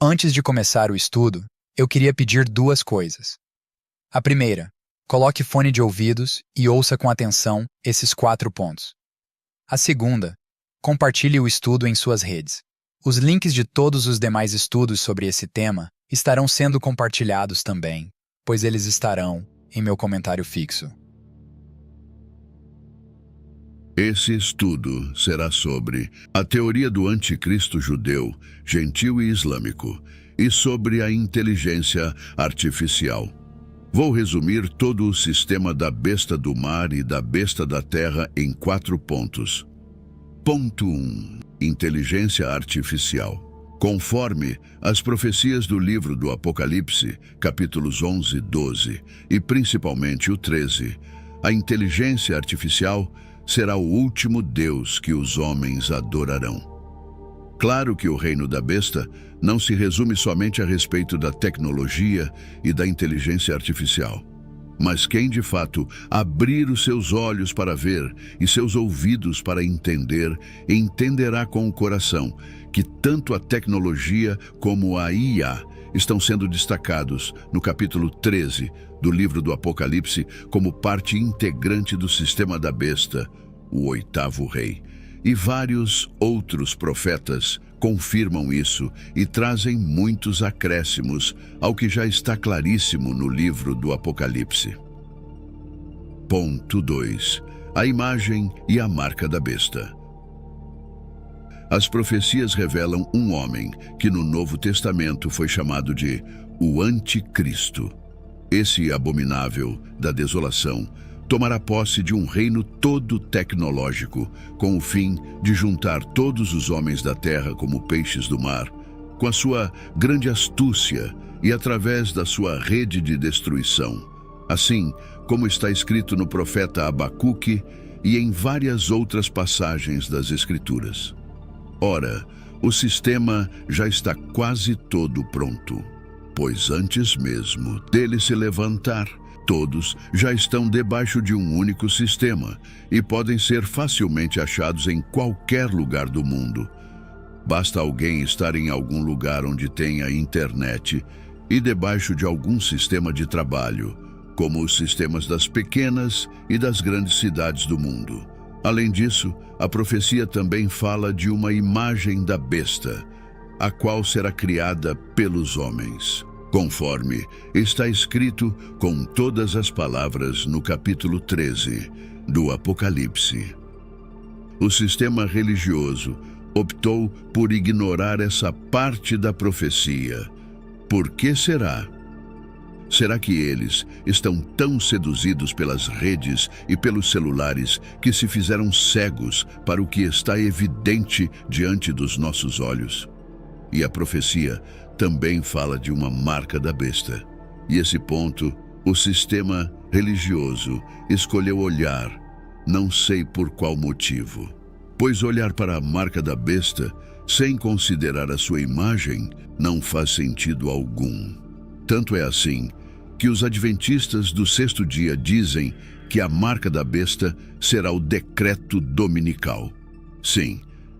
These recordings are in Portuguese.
Antes de começar o estudo, eu queria pedir duas coisas. A primeira, coloque fone de ouvidos e ouça com atenção esses 4 pontos. A segunda, compartilhe o estudo em suas redes. Os links de todos os demais estudos sobre esse tema estarão sendo compartilhados também, pois eles estarão em meu comentário fixo. Esse estudo será sobre a teoria do anticristo judeu, gentil e islâmico, e sobre a inteligência artificial. Vou resumir todo o sistema da besta do mar e da besta da terra em 4 pontos. Ponto 1. Inteligência artificial. Conforme as profecias do livro do Apocalipse, capítulos 11 e 12, e principalmente o 13, a inteligência artificial será o último Deus que os homens adorarão. Claro que o reino da besta não se resume somente a respeito da tecnologia e da inteligência artificial. Mas quem de fato abrir os seus olhos para ver e seus ouvidos para entender, entenderá com o coração que tanto a tecnologia como a IA estão sendo destacados no capítulo 13 do livro do Apocalipse como parte integrante do sistema da besta, o 8º rei. E vários outros profetas confirmam isso e trazem muitos acréscimos ao que já está claríssimo no livro do Apocalipse. Ponto 2. A imagem e a marca da besta. As profecias revelam um homem que no Novo Testamento foi chamado de o Anticristo. Esse abominável da desolação tomará posse de um reino todo tecnológico, com o fim de juntar todos os homens da terra como peixes do mar, com a sua grande astúcia e através da sua rede de destruição, assim como está escrito no profeta Abacuque e em várias outras passagens das Escrituras. Ora, o sistema já está quase todo pronto, pois antes mesmo dele se levantar, todos já estão debaixo de um único sistema e podem ser facilmente achados em qualquer lugar do mundo. Basta alguém estar em algum lugar onde tenha internet e debaixo de algum sistema de trabalho, como os sistemas das pequenas e das grandes cidades do mundo. Além disso, a profecia também fala de uma imagem da besta, a qual será criada pelos homens, conforme está escrito com todas as palavras no capítulo 13 do Apocalipse. O sistema religioso optou por ignorar essa parte da profecia. Por que será? Será que eles estão tão seduzidos pelas redes e pelos celulares que se fizeram cegos para o que está evidente diante dos nossos olhos? E a profecia também fala de uma marca da besta. E esse ponto, o sistema religioso escolheu olhar, não sei por qual motivo. Pois olhar para a marca da besta, sem considerar a sua imagem, não faz sentido algum. Tanto é assim que os adventistas do 6º dia dizem que a marca da besta será o decreto dominical. Sim,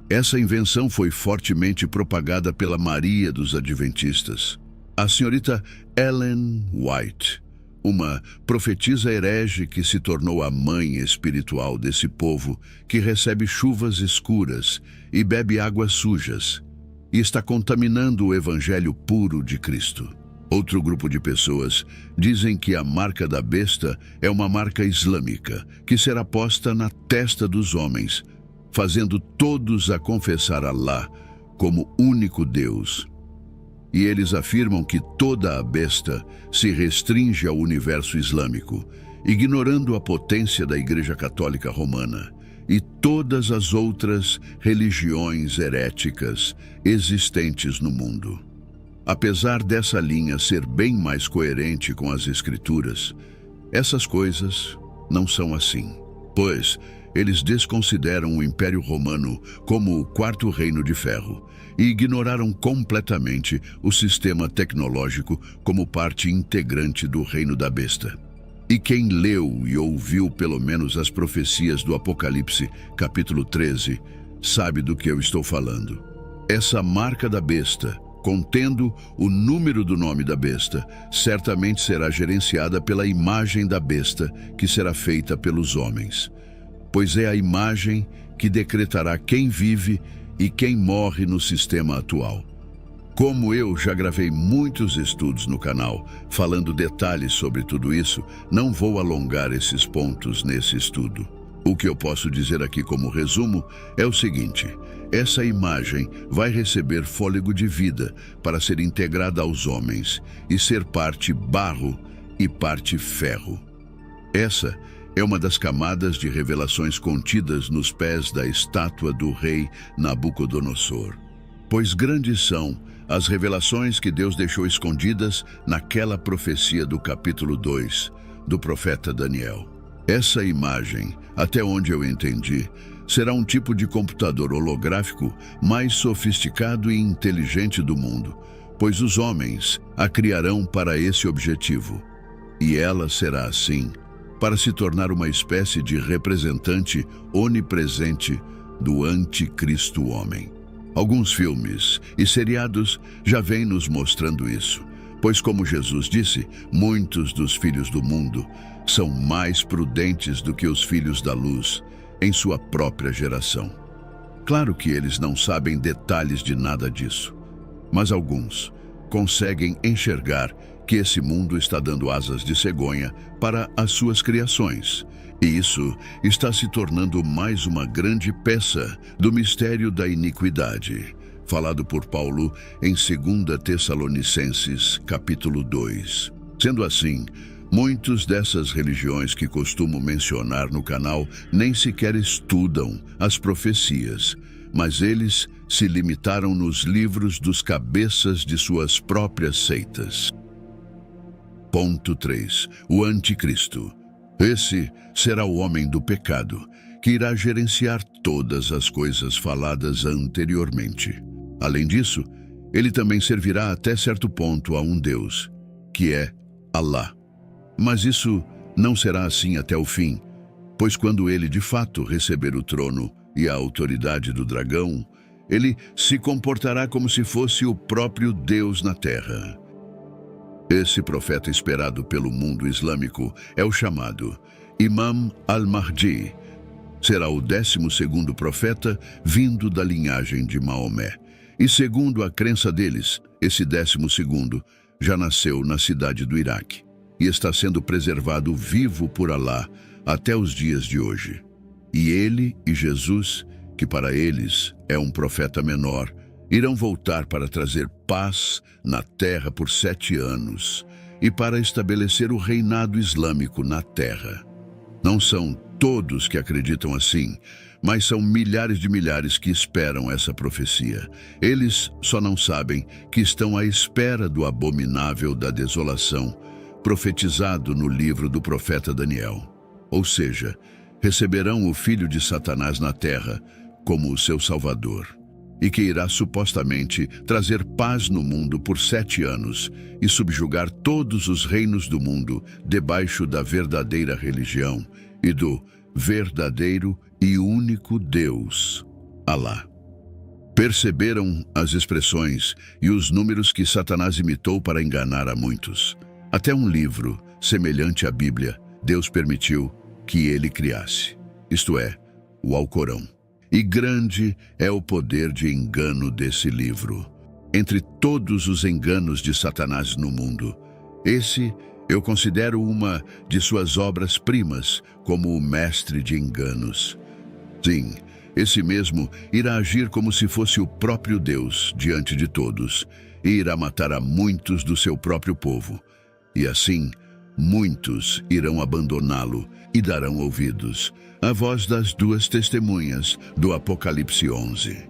essa invenção foi fortemente propagada pela Maria dos Adventistas, a senhorita Ellen White, uma profetisa herege que se tornou a mãe espiritual desse povo que recebe chuvas escuras e bebe águas sujas e está contaminando o evangelho puro de Cristo. Outro grupo de pessoas dizem que a marca da besta é uma marca islâmica que será posta na testa dos homens, fazendo todos a confessar Alá como único Deus. E eles afirmam que toda a besta se restringe ao universo islâmico, ignorando a potência da Igreja Católica Romana e todas as outras religiões heréticas existentes no mundo. Apesar dessa linha ser bem mais coerente com as Escrituras, essas coisas não são assim, pois eles desconsideram o Império Romano como o 4º reino de ferro e ignoraram completamente o sistema tecnológico como parte integrante do reino da besta. E quem leu e ouviu pelo menos as profecias do Apocalipse, capítulo 13, sabe do que eu estou falando. Essa marca da besta, contendo o número do nome da besta, certamente será gerenciada pela imagem da besta, que será feita pelos homens. Pois é a imagem que decretará quem vive e quem morre no sistema atual. Como eu já gravei muitos estudos no canal, falando detalhes sobre tudo isso, não vou alongar esses pontos nesse estudo. O que eu posso dizer aqui como resumo é o seguinte: essa imagem vai receber fôlego de vida para ser integrada aos homens e ser parte barro e parte ferro. Essa é uma das camadas de revelações contidas nos pés da estátua do rei Nabucodonosor. Pois grandes são as revelações que Deus deixou escondidas naquela profecia do capítulo 2 do profeta Daniel. Essa imagem, até onde eu entendi, será um tipo de computador holográfico mais sofisticado e inteligente do mundo, pois os homens a criarão para esse objetivo. E ela será assim, para se tornar uma espécie de representante onipresente do anticristo homem. Alguns filmes e seriados já vêm nos mostrando isso, pois como Jesus disse, muitos dos filhos do mundo são mais prudentes do que os filhos da luz em sua própria geração. Claro que eles não sabem detalhes de nada disso, mas alguns conseguem enxergar que esse mundo está dando asas de cegonha para as suas criações. E isso está se tornando mais uma grande peça do mistério da iniquidade, falado por Paulo em 2 Tessalonicenses, capítulo 2. Sendo assim, muitas dessas religiões que costumo mencionar no canal nem sequer estudam as profecias, mas eles se limitaram nos livros dos cabeças de suas próprias seitas. Ponto 3. O Anticristo. Esse será o homem do pecado, que irá gerenciar todas as coisas faladas anteriormente. Além disso, ele também servirá até certo ponto a um Deus, que é Alá. Mas isso não será assim até o fim, pois quando ele de fato receber o trono e a autoridade do dragão, ele se comportará como se fosse o próprio Deus na terra. Esse profeta esperado pelo mundo islâmico é o chamado Imam al-Mahdi. Será o 12º profeta vindo da linhagem de Maomé. E segundo a crença deles, esse 12º já nasceu na cidade do Iraque e está sendo preservado vivo por Alá até os dias de hoje. E ele e Jesus, que para eles é um profeta menor, irão voltar para trazer paz na terra por 7 anos e para estabelecer o reinado islâmico na terra. Não são todos que acreditam assim, mas são milhares de milhares que esperam essa profecia. Eles só não sabem que estão à espera do abominável da desolação, profetizado no livro do profeta Daniel. Ou seja, receberão o filho de Satanás na terra como o seu salvador, e que irá supostamente trazer paz no mundo por 7 anos e subjugar todos os reinos do mundo debaixo da verdadeira religião e do verdadeiro e único Deus, Alá. Perceberam as expressões e os números que Satanás imitou para enganar a muitos. Até um livro, semelhante à Bíblia, Deus permitiu que ele criasse, isto é, o Alcorão. E grande é o poder de engano desse livro. Entre todos os enganos de Satanás no mundo, esse eu considero uma de suas obras-primas como o mestre de enganos. Sim, esse mesmo irá agir como se fosse o próprio Deus diante de todos e irá matar a muitos do seu próprio povo. E assim, muitos irão abandoná-lo e darão ouvidos à voz das 2 testemunhas do Apocalipse 11.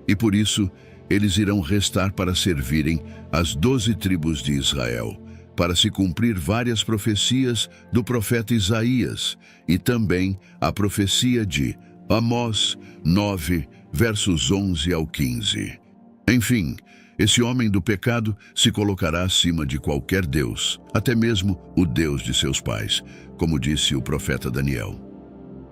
E por isso, eles irão restar para servirem as 12 tribos de Israel, para se cumprir várias profecias do profeta Isaías e também a profecia de Amós 9, versos 11 ao 15. Enfim, esse homem do pecado se colocará acima de qualquer Deus, até mesmo o Deus de seus pais, como disse o profeta Daniel.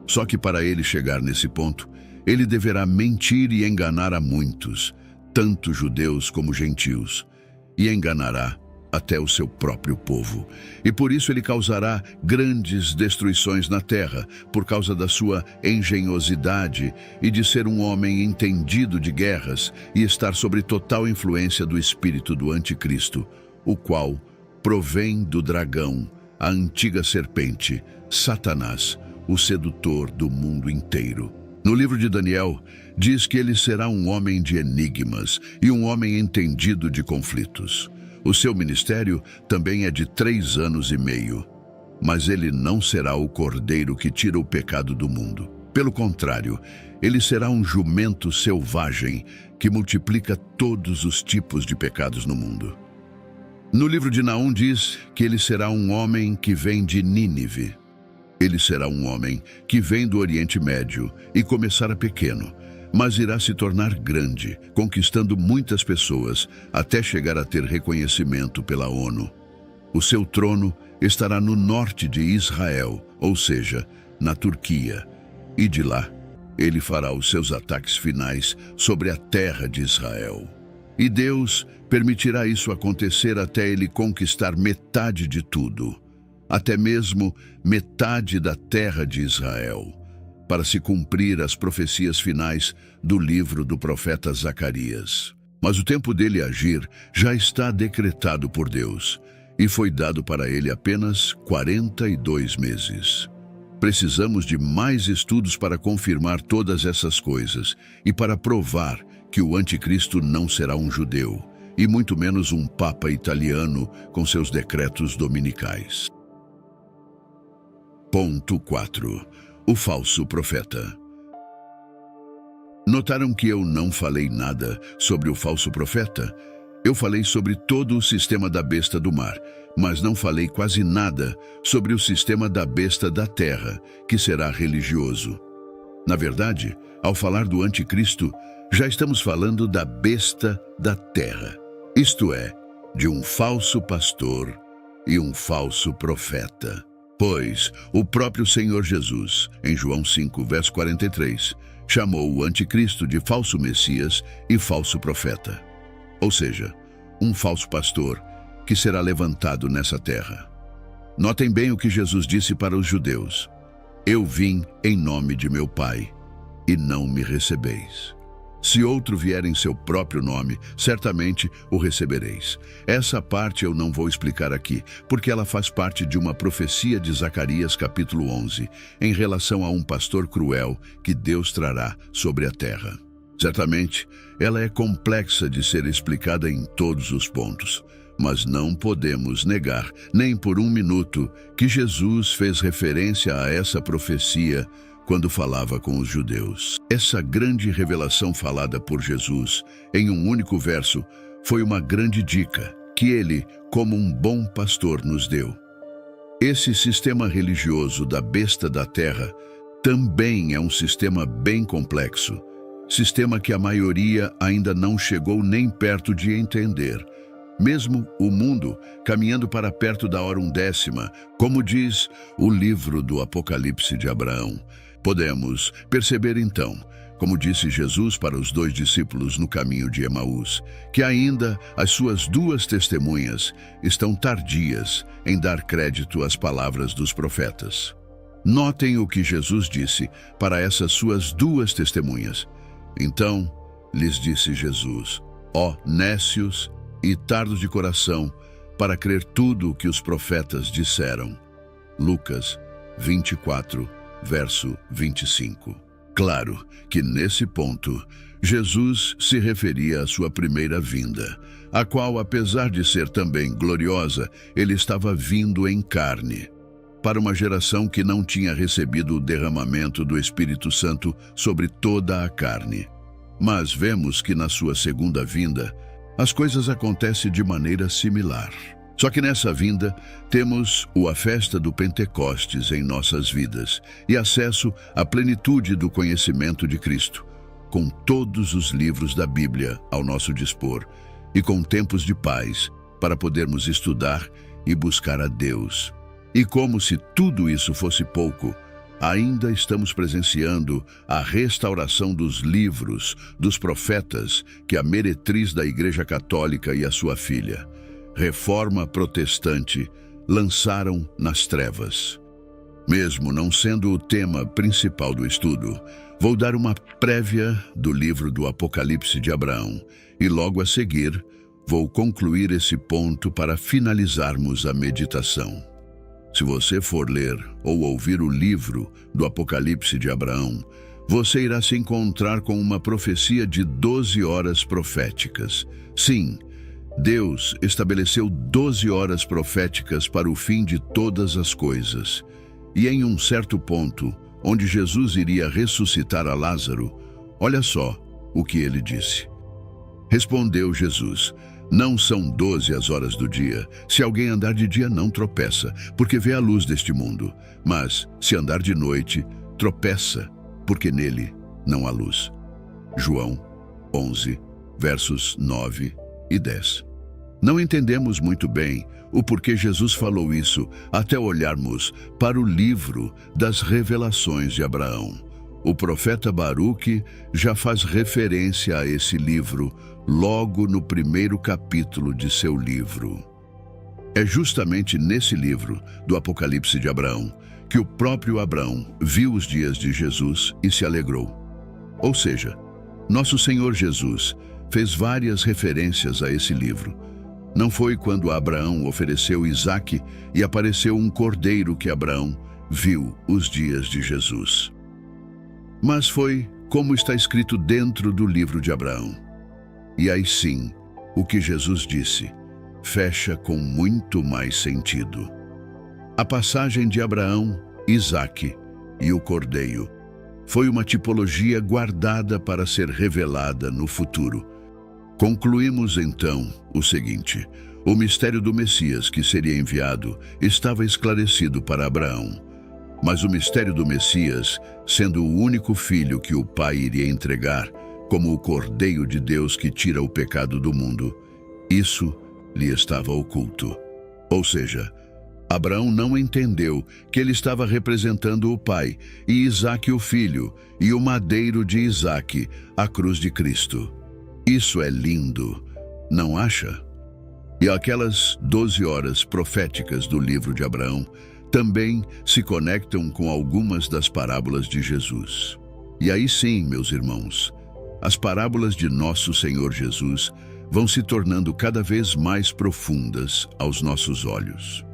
Só que para ele chegar nesse ponto, ele deverá mentir e enganar a muitos, tanto judeus como gentios, e enganará até o seu próprio povo. E por isso ele causará grandes destruições na terra, por causa da sua engenhosidade e de ser um homem entendido de guerras e estar sob total influência do espírito do anticristo, o qual provém do dragão, a antiga serpente, Satanás, o sedutor do mundo inteiro. No livro de Daniel, diz que ele será um homem de enigmas e um homem entendido de conflitos. O seu ministério também é de 3 anos e meio, mas ele não será o cordeiro que tira o pecado do mundo. Pelo contrário, ele será um jumento selvagem que multiplica todos os tipos de pecados no mundo. No livro de Naum diz que ele será um homem que vem de Nínive. Ele será um homem que vem do Oriente Médio e começará pequeno, mas irá se tornar grande, conquistando muitas pessoas até chegar a ter reconhecimento pela ONU. O seu trono estará no norte de Israel, ou seja, na Turquia, e de lá ele fará os seus ataques finais sobre a terra de Israel. E Deus permitirá isso acontecer até ele conquistar metade de tudo, até mesmo metade da terra de Israel, para se cumprir as profecias finais do livro do profeta Zacarias. Mas o tempo dele agir já está decretado por Deus, e foi dado para ele apenas 42 meses. Precisamos de mais estudos para confirmar todas essas coisas e para provar que o anticristo não será um judeu, e muito menos um papa italiano com seus decretos dominicais. Ponto 4. O falso profeta. Notaram que eu não falei nada sobre o falso profeta? Eu falei sobre todo o sistema da besta do mar, mas não falei quase nada sobre o sistema da besta da terra, que será religioso. Na verdade, ao falar do anticristo, já estamos falando da besta da terra, isto é, de um falso pastor e um falso profeta. Pois o próprio Senhor Jesus, em João 5, verso 43, chamou o anticristo de falso Messias e falso profeta. Ou seja, um falso pastor que será levantado nessa terra. Notem bem o que Jesus disse para os judeus: eu vim em nome de meu Pai, e não me recebeis. Se outro vier em seu próprio nome, certamente o recebereis. Essa parte eu não vou explicar aqui, porque ela faz parte de uma profecia de Zacarias capítulo 11, em relação a um pastor cruel que Deus trará sobre a terra. Certamente, ela é complexa de ser explicada em todos os pontos, mas não podemos negar, nem por um minuto, que Jesus fez referência a essa profecia quando falava com os judeus. Essa grande revelação falada por Jesus em um único verso foi uma grande dica que ele, como um bom pastor, nos deu. Esse sistema religioso da besta da terra também é um sistema bem complexo, sistema que a maioria ainda não chegou nem perto de entender. Mesmo o mundo caminhando para perto da hora undécima, como diz o livro do Apocalipse de Abraão. Podemos perceber então, como disse Jesus para os 2 discípulos no caminho de Emaús, que ainda as suas 2 testemunhas estão tardias em dar crédito às palavras dos profetas. Notem o que Jesus disse para essas suas 2 testemunhas. Então lhes disse Jesus: ó nécios e tardos de coração, para crer tudo o que os profetas disseram. Lucas 24, verso 25. Claro que nesse ponto, Jesus se referia à sua primeira vinda, a qual, apesar de ser também gloriosa, ele estava vindo em carne, para uma geração que não tinha recebido o derramamento do Espírito Santo sobre toda a carne. Mas vemos que na sua segunda vinda, as coisas acontecem de maneira similar. Só que nessa vinda, temos a festa do Pentecostes em nossas vidas e acesso à plenitude do conhecimento de Cristo, com todos os livros da Bíblia ao nosso dispor e com tempos de paz para podermos estudar e buscar a Deus. E como se tudo isso fosse pouco, ainda estamos presenciando a restauração dos livros dos profetas que a meretriz da Igreja Católica e a sua filha, Reforma Protestante, lançaram nas trevas. Mesmo não sendo o tema principal do estudo, vou dar uma prévia do livro do Apocalipse de Abraão e logo a seguir vou concluir esse ponto para finalizarmos a meditação. Se você for ler ou ouvir o livro do Apocalipse de Abraão, você irá se encontrar com uma profecia de 12 horas proféticas. Sim, Deus estabeleceu 12 horas proféticas para o fim de todas as coisas. E em um certo ponto, onde Jesus iria ressuscitar a Lázaro, olha só o que ele disse. Respondeu Jesus: não são 12 as horas do dia. Se alguém andar de dia, não tropeça, porque vê a luz deste mundo. Mas, se andar de noite, tropeça, porque nele não há luz. João 11, versos 9 e 10. Não entendemos muito bem o porquê Jesus falou isso até olharmos para o livro das Revelações de Abraão. O profeta Baruque já faz referência a esse livro logo no primeiro capítulo de seu livro. É justamente nesse livro do Apocalipse de Abraão que o próprio Abraão viu os dias de Jesus e se alegrou. Ou seja, nosso Senhor Jesus fez várias referências a esse livro. Não foi quando Abraão ofereceu Isaque e apareceu um cordeiro que Abraão viu os dias de Jesus. Mas foi como está escrito dentro do livro de Abraão. E aí sim, o que Jesus disse fecha com muito mais sentido. A passagem de Abraão, Isaque e o cordeiro foi uma tipologia guardada para ser revelada no futuro. Concluímos então o seguinte: o mistério do Messias que seria enviado estava esclarecido para Abraão. Mas o mistério do Messias, sendo o único filho que o Pai iria entregar, como o Cordeiro de Deus que tira o pecado do mundo, isso lhe estava oculto. Ou seja, Abraão não entendeu que ele estava representando o Pai, e Isaque o filho, e o madeiro de Isaque, a cruz de Cristo. Isso é lindo, não acha? E aquelas 12 horas proféticas do livro de Abraão também se conectam com algumas das parábolas de Jesus. E aí sim, meus irmãos, as parábolas de nosso Senhor Jesus vão se tornando cada vez mais profundas aos nossos olhos.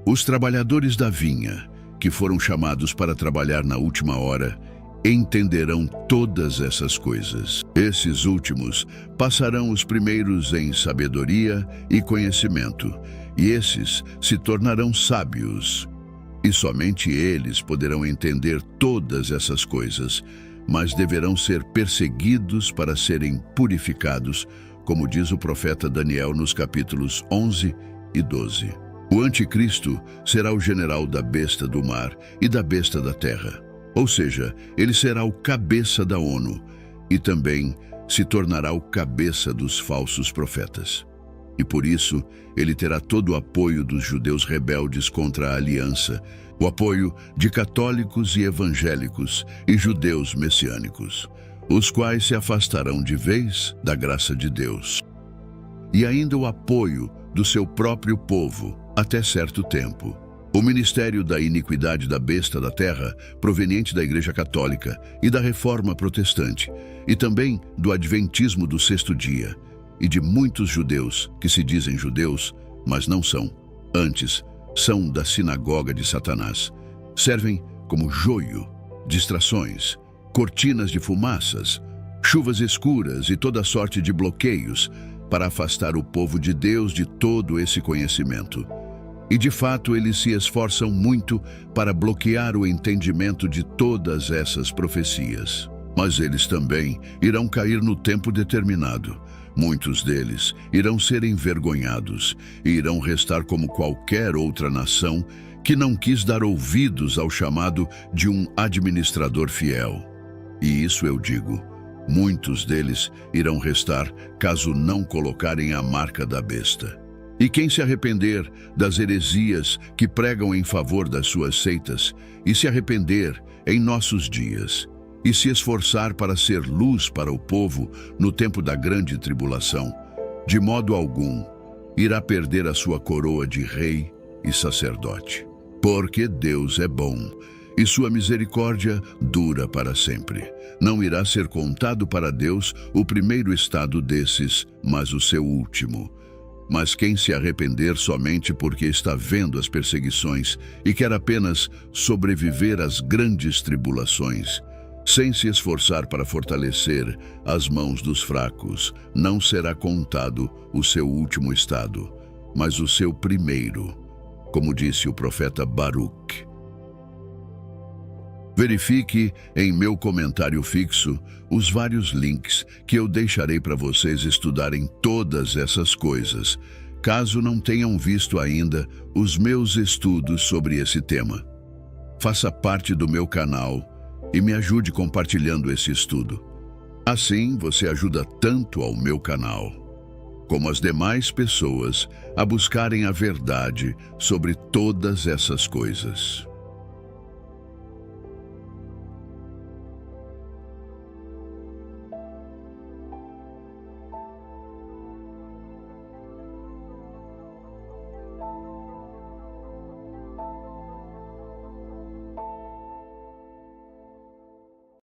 Os trabalhadores da vinha, que foram chamados para trabalhar na última hora, entenderão todas essas coisas. Esses últimos passarão os primeiros em sabedoria e conhecimento, e esses se tornarão sábios. E somente eles poderão entender todas essas coisas, mas deverão ser perseguidos para serem purificados, como diz o profeta Daniel nos capítulos 11 e 12. O anticristo será o general da besta do mar e da besta da terra. Ou seja, ele será o cabeça da ONU e também se tornará o cabeça dos falsos profetas. E por isso, ele terá todo o apoio dos judeus rebeldes contra a aliança, o apoio de católicos e evangélicos e judeus messiânicos, os quais se afastarão de vez da graça de Deus. E ainda o apoio do seu próprio povo até certo tempo. O ministério da iniquidade da besta da terra, proveniente da Igreja Católica e da Reforma Protestante, e também do Adventismo do sexto dia, e de muitos judeus que se dizem judeus, mas não são. Antes, são da sinagoga de Satanás. Servem como joio, distrações, cortinas de fumaças, chuvas escuras e toda sorte de bloqueios para afastar o povo de Deus de todo esse conhecimento. E de fato eles se esforçam muito para bloquear o entendimento de todas essas profecias. Mas eles também irão cair no tempo determinado. Muitos deles irão ser envergonhados e irão restar como qualquer outra nação que não quis dar ouvidos ao chamado de um administrador fiel. E isso eu digo, muitos deles irão restar caso não colocarem a marca da besta. E quem se arrepender das heresias que pregam em favor das suas seitas, e se arrepender em nossos dias, e se esforçar para ser luz para o povo no tempo da grande tribulação, de modo algum irá perder a sua coroa de rei e sacerdote. Porque Deus é bom, e sua misericórdia dura para sempre. Não irá ser contado para Deus o primeiro estado desses, mas o seu último. Mas quem se arrepender somente porque está vendo as perseguições e quer apenas sobreviver às grandes tribulações, sem se esforçar para fortalecer as mãos dos fracos, não será contado o seu último estado, mas o seu primeiro, como disse o profeta Baruque. Verifique em meu comentário fixo os vários links que eu deixarei para vocês estudarem todas essas coisas, caso não tenham visto ainda os meus estudos sobre esse tema. Faça parte do meu canal e me ajude compartilhando esse estudo. Assim, você ajuda tanto ao meu canal, como as demais pessoas a buscarem a verdade sobre todas essas coisas.